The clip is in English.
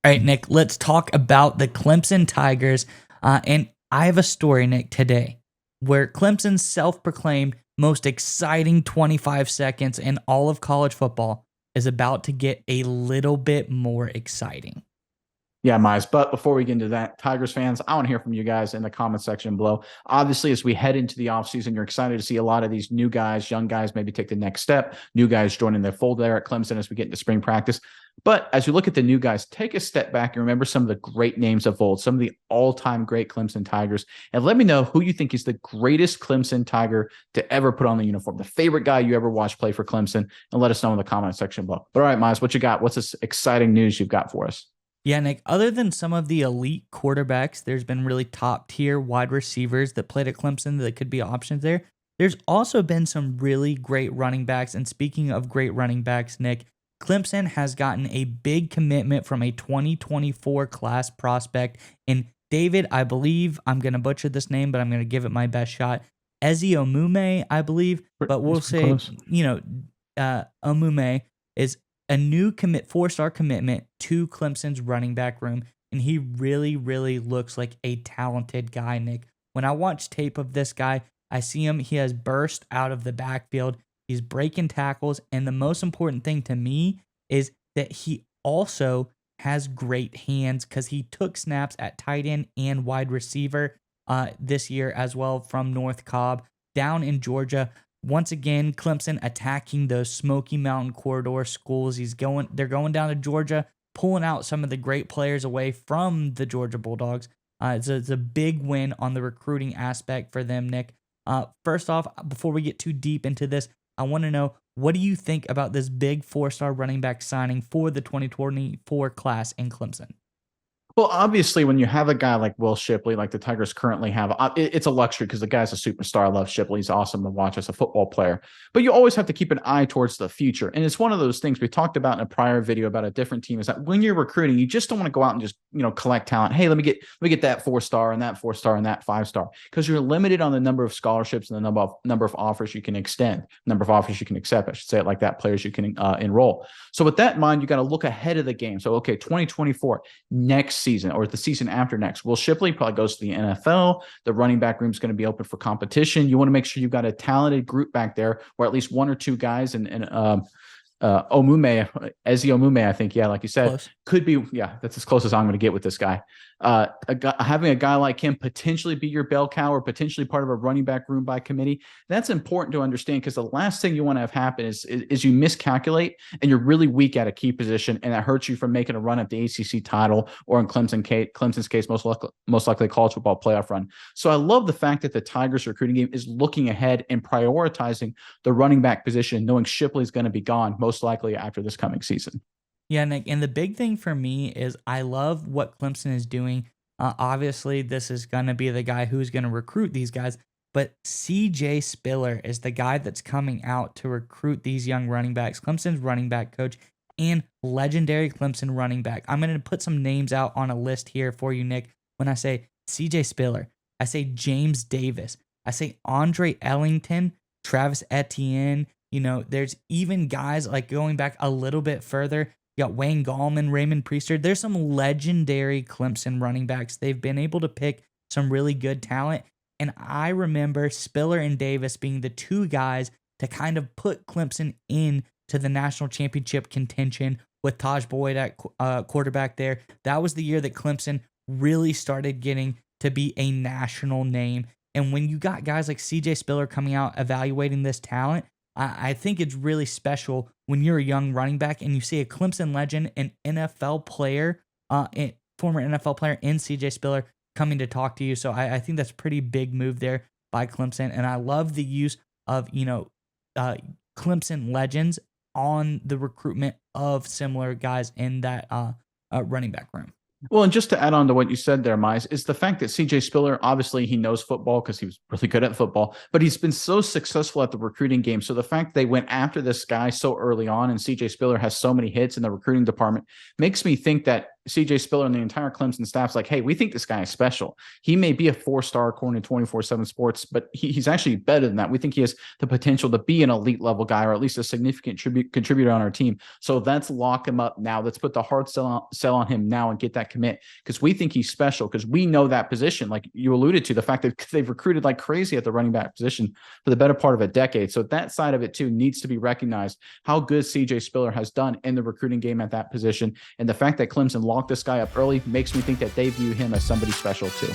All right, Nick, let's talk about the Clemson Tigers. And I have a story, Nick, today where Clemson's self proclaimed most exciting 25 seconds in all of college football is about to get a little bit more exciting. Yeah, Mize. But before we get into that, Tigers fans, I want to hear from you guys in the comment section below. Obviously, as we head into the offseason, you're excited to see a lot of these new guys, young guys, maybe take the next step, new guys joining the fold there at Clemson as we get into spring practice. But as you look at the new guys, take a step back and remember some of the great names of old, some of the all-time great Clemson Tigers, and let me know who you think is the greatest Clemson Tiger to ever put on the uniform, the favorite guy you ever watched play for Clemson, and let us know in the comment section below. But all right, Mize, what you got? What's this exciting news you've got for us? Yeah, Nick, other than some of the elite quarterbacks, there's been really top tier wide receivers that played at Clemson that could be options there. There's also been some really great running backs. And speaking of great running backs, Nick, Clemson has gotten a big commitment from a 2024 class prospect in David, I believe, I'm going to butcher this name, but I'm going to give it my best shot. Ezzy Omume, I believe, but we'll It's pretty say, close. Omume is a new four-star commitment to Clemson's running back room, and he really, really looks like a talented guy, Nick. When I watch tape of this guy, I see him. He has burst out of the backfield. He's breaking tackles, and the most important thing to me is that he also has great hands because he took snaps at tight end and wide receiver this year as well from North Cobb down in Georgia. Once again, Clemson attacking those Smoky Mountain corridor schools. They're going down to Georgia, pulling out some of the great players away from the Georgia Bulldogs. It's a big win on the recruiting aspect for them, Nick. First off, before we get too deep into this, I want to know, what do you think about this big four-star running back signing for the 2024 class in Clemson? Well, obviously, when you have a guy like Will Shipley, like the Tigers currently have, it's a luxury because the guy's a superstar. I love Shipley. He's awesome to watch as a football player. But you always have to keep an eye towards the future. And it's one of those things we talked about in a prior video about a different team is that when you're recruiting, you just don't want to go out and just, collect talent. Hey, let me get that 4-star and that 4-star and that 5-star, because you're limited on the number of scholarships and the number of offers you can extend, number of offers you can accept. I should say it like that, players you can enroll. So with that in mind, you got to look ahead of the game. So, okay, 2024, next season or the season after next. Will Shipley probably goes to the NFL. The running back room is going to be open for competition. You want to make sure you've got a talented group back there, or at least one or two guys. And Omume, Ezzy Omume, I think, yeah, like you said, Close. could be, yeah, that's as close as I'm going to get with this guy. Having a guy like him potentially be your bell cow or potentially part of a running back room by committee, that's important to understand, because the last thing you want to have happen is you miscalculate and you're really weak at a key position, and that hurts you from making a run at the ACC title, or in Clemson's case, most likely a college football playoff run. So I love the fact that the Tigers recruiting game is looking ahead and prioritizing the running back position, knowing Shipley's going to be gone most likely after this coming season. Yeah, Nick. And the big thing for me is I love what Clemson is doing. Obviously, this is going to be the guy who's going to recruit these guys. But CJ Spiller is the guy that's coming out to recruit these young running backs. Clemson's running back coach and legendary Clemson running back. I'm going to put some names out on a list here for you, Nick. When I say CJ Spiller, I say James Davis. I say Andre Ellington, Travis Etienne. There's even guys like going back a little bit further. You got Wayne Gallman, Raymond Priester. There's some legendary Clemson running backs. They've been able to pick some really good talent. And I remember Spiller and Davis being the two guys to kind of put Clemson in to the national championship contention with Taj Boyd at quarterback there. That was the year that Clemson really started getting to be a national name. And when you got guys like CJ Spiller coming out evaluating this talent, I think it's really special when you're a young running back and you see a Clemson legend, an NFL player, former NFL player in CJ Spiller coming to talk to you. So I think that's a pretty big move there by Clemson. And I love the use of, Clemson legends on the recruitment of similar guys in that running back room. Well, and just to add on to what you said there, Mize, is the fact that CJ Spiller, obviously he knows football because he was really good at football, but he's been so successful at the recruiting game. So the fact they went after this guy so early on, and CJ Spiller has so many hits in the recruiting department, makes me think that CJ Spiller and the entire Clemson staff's like, hey, we think this guy is special. He may be a 4-star according to 24/7 Sports, but he's actually better than that. We think he has the potential to be an elite level guy, or at least a significant contributor on our team. So let's lock him up now. Let's put the hard sell on him now and get that commit, because we think he's special, because we know that position, like you alluded to, the fact that they've recruited like crazy at the running back position for the better part of a decade. So that side of it too needs to be recognized, how good CJ Spiller has done in the recruiting game at that position. And the fact that Clemson locked this guy up early makes me think that they view him as somebody special too.